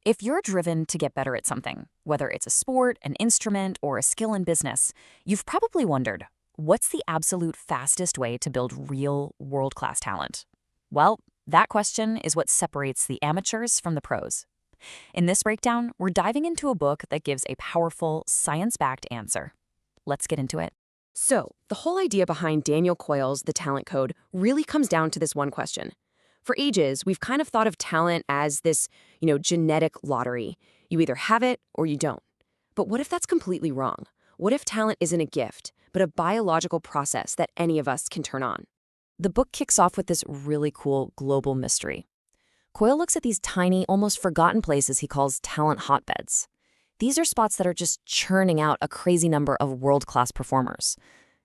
If you're driven to get better at something, whether it's a sport, an instrument, or a skill in business, you've probably wondered, what's the absolute fastest way to build real world-class talent? Well, that question is what separates the amateurs from the pros. In this breakdown, we're diving into a book that gives a powerful, science-backed answer. Let's get into it. So, the whole idea behind Daniel Coyle's The Talent Code really comes down to this one question. For ages, we've kind of thought of talent as this, genetic lottery. You either have it or you don't. But what if that's completely wrong? What if talent isn't a gift, but a biological process that any of us can turn on? The book kicks off with this really cool global mystery. Coyle looks at these tiny, almost forgotten places he calls talent hotbeds. These are spots that are just churning out a crazy number of world-class performers.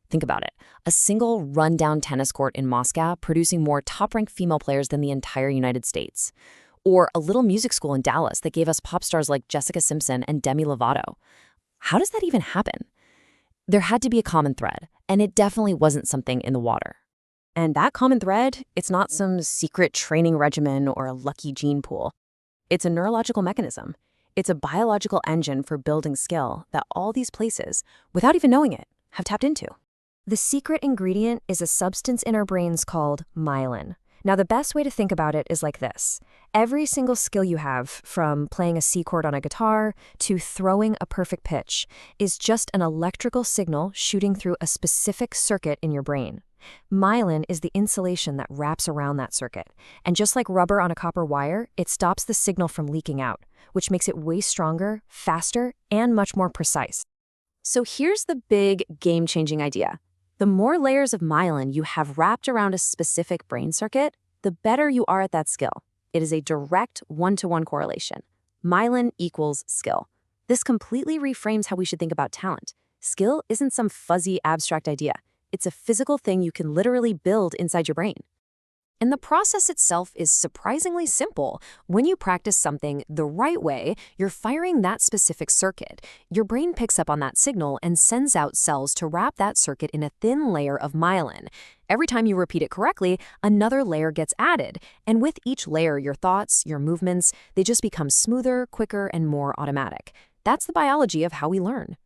Think about it. A single run-down tennis court in Moscow producing more top-ranked female players than the entire United States. Or a little music school in Dallas that gave us pop stars like Jessica Simpson and Demi Lovato. How does that even happen? There had to be a common thread, and it definitely wasn't something in the water. And that common thread, it's not some secret training regimen or a lucky gene pool. It's a neurological mechanism. It's a biological engine for building skill that all these places, without even knowing it, have tapped into. The secret ingredient is a substance in our brains called myelin. Now, the best way to think about it is like this. Every single skill you have, from playing a C chord on a guitar to throwing a perfect pitch, is just an electrical signal shooting through a specific circuit in your brain. Myelin is the insulation that wraps around that circuit. And just like rubber on a copper wire, it stops the signal from leaking out, which makes it way stronger, faster, and much more precise. So here's the big game-changing idea. The more layers of myelin you have wrapped around a specific brain circuit, the better you are at that skill. It is a direct one-to-one correlation. Myelin equals skill. This completely reframes how we should think about talent. Skill isn't some fuzzy, abstract idea. It's a physical thing you can literally build inside your brain. And the process itself is surprisingly simple. When you practice something the right way, you're firing that specific circuit. Your brain picks up on that signal and sends out cells to wrap that circuit in a thin layer of myelin. Every time you repeat it correctly, another layer gets added. And with each layer, your thoughts, your movements, they just become smoother, quicker, and more automatic. That's the biology of how we learn.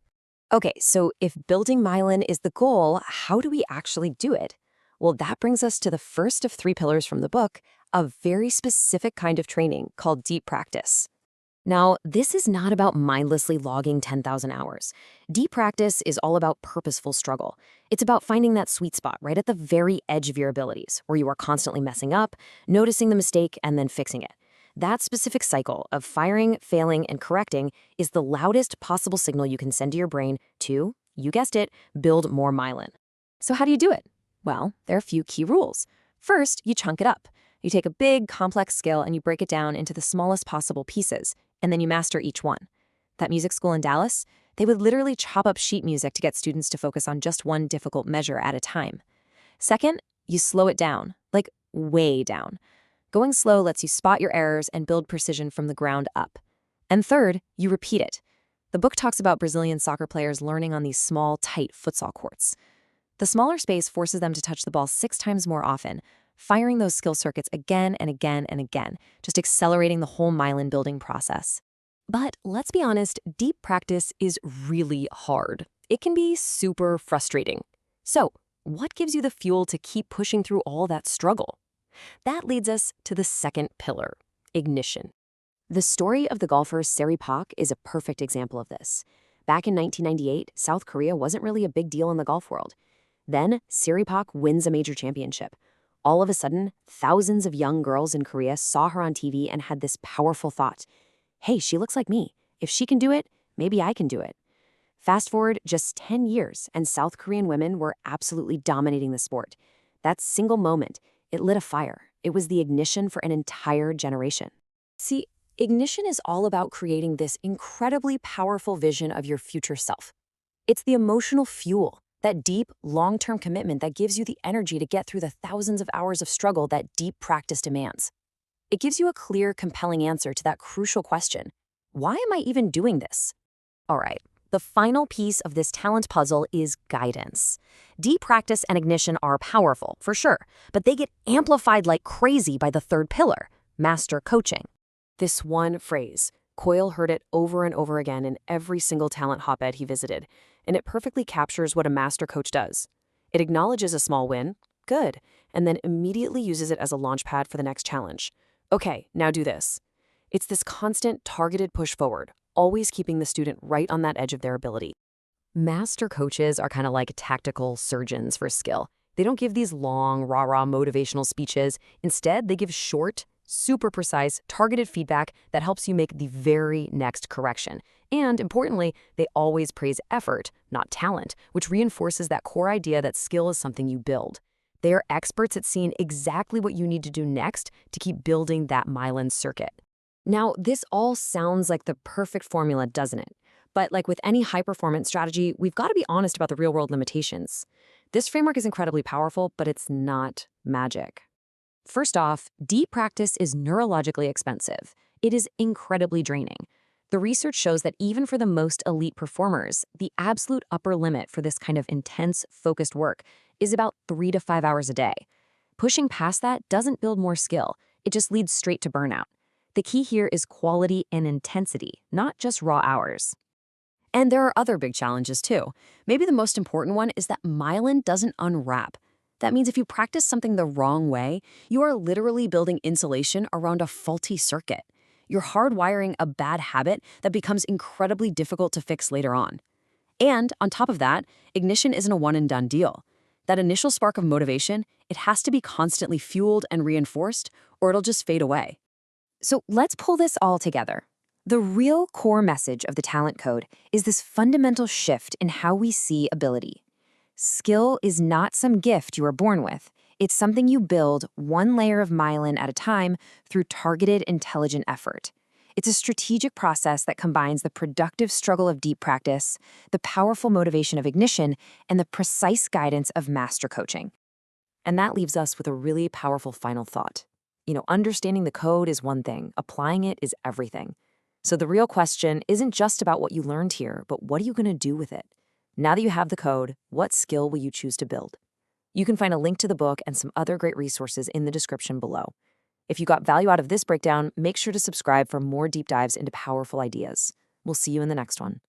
Okay, so if building myelin is the goal, how do we actually do it? Well, that brings us to the first of 3 pillars from the book, a very specific kind of training called deep practice. Now, this is not about mindlessly logging 10,000 hours. Deep practice is all about purposeful struggle. It's about finding that sweet spot right at the very edge of your abilities, where you are constantly messing up, noticing the mistake, and then fixing it. That specific cycle of firing, failing, and correcting is the loudest possible signal you can send to your brain to, you guessed it, build more myelin. So how do you do it? Well, there are a few key rules. First, you chunk it up. You take a big, complex skill and you break it down into the smallest possible pieces, and then you master each one. That music school in Dallas, they would literally chop up sheet music to get students to focus on just one difficult measure at a time. Second, you slow it down, like way down. Going slow lets you spot your errors and build precision from the ground up. And third, you repeat it. The book talks about Brazilian soccer players learning on these small, tight futsal courts. The smaller space forces them to touch the ball 6 times more often, firing those skill circuits again and again and again, just accelerating the whole myelin building process. But let's be honest, deep practice is really hard. It can be super frustrating. So, what gives you the fuel to keep pushing through all that struggle? That leads us to the second pillar, ignition. The story of the golfer Seri Pak is a perfect example of this. Back in 1998, South Korea wasn't really a big deal in the golf world. Then, Seri Pak wins a major championship. All of a sudden, thousands of young girls in Korea saw her on TV and had this powerful thought. Hey, she looks like me. If she can do it, maybe I can do it. Fast forward just 10 years, and South Korean women were absolutely dominating the sport. That single moment, it lit a fire. It was the ignition for an entire generation. See, ignition is all about creating this incredibly powerful vision of your future self. It's the emotional fuel, that deep, long-term commitment that gives you the energy to get through the thousands of hours of struggle that deep practice demands. It gives you a clear, compelling answer to that crucial question. Why am I even doing this? All right, the final piece of this talent puzzle is guidance. Deep practice and ignition are powerful, for sure, but they get amplified like crazy by the third pillar, master coaching. This one phrase, Coyle heard it over and over again in every single talent hotbed he visited, and it perfectly captures what a master coach does. It acknowledges a small win, good, and then immediately uses it as a launchpad for the next challenge. Okay, now do this. It's this constant, targeted push forward, always keeping the student right on that edge of their ability. Master coaches are kind of like tactical surgeons for skill. They don't give these long, rah-rah motivational speeches. Instead, they give short, super precise, targeted feedback that helps you make the very next correction. And importantly, they always praise effort, not talent, which reinforces that core idea that skill is something you build. They are experts at seeing exactly what you need to do next to keep building that myelin circuit. Now, this all sounds like the perfect formula, doesn't it? But like with any high-performance strategy, we've got to be honest about the real-world limitations. This framework is incredibly powerful, but it's not magic. First off, deep practice is neurologically expensive. It is incredibly draining. The research shows that even for the most elite performers, the absolute upper limit for this kind of intense, focused work is about 3 to 5 hours a day. Pushing past that doesn't build more skill. It just leads straight to burnout. The key here is quality and intensity, not just raw hours. And there are other big challenges too. Maybe the most important one is that myelin doesn't unwrap. That means if you practice something the wrong way, you are literally building insulation around a faulty circuit. You're hardwiring a bad habit that becomes incredibly difficult to fix later on. And on top of that, ignition isn't a one-and-done deal. That initial spark of motivation, it has to be constantly fueled and reinforced, or it'll just fade away. So let's pull this all together. The real core message of the talent code is this fundamental shift in how we see ability. Skill is not some gift you are born with. It's something you build one layer of myelin at a time through targeted, intelligent effort. It's a strategic process that combines the productive struggle of deep practice, the powerful motivation of ignition, and the precise guidance of master coaching. And that leaves us with a really powerful final thought. Understanding the code is one thing, applying it is everything. So the real question isn't just about what you learned here, but what are you going to do with it? Now that you have the code, what skill will you choose to build? You can find a link to the book and some other great resources in the description below. If you got value out of this breakdown, make sure to subscribe for more deep dives into powerful ideas. We'll see you in the next one.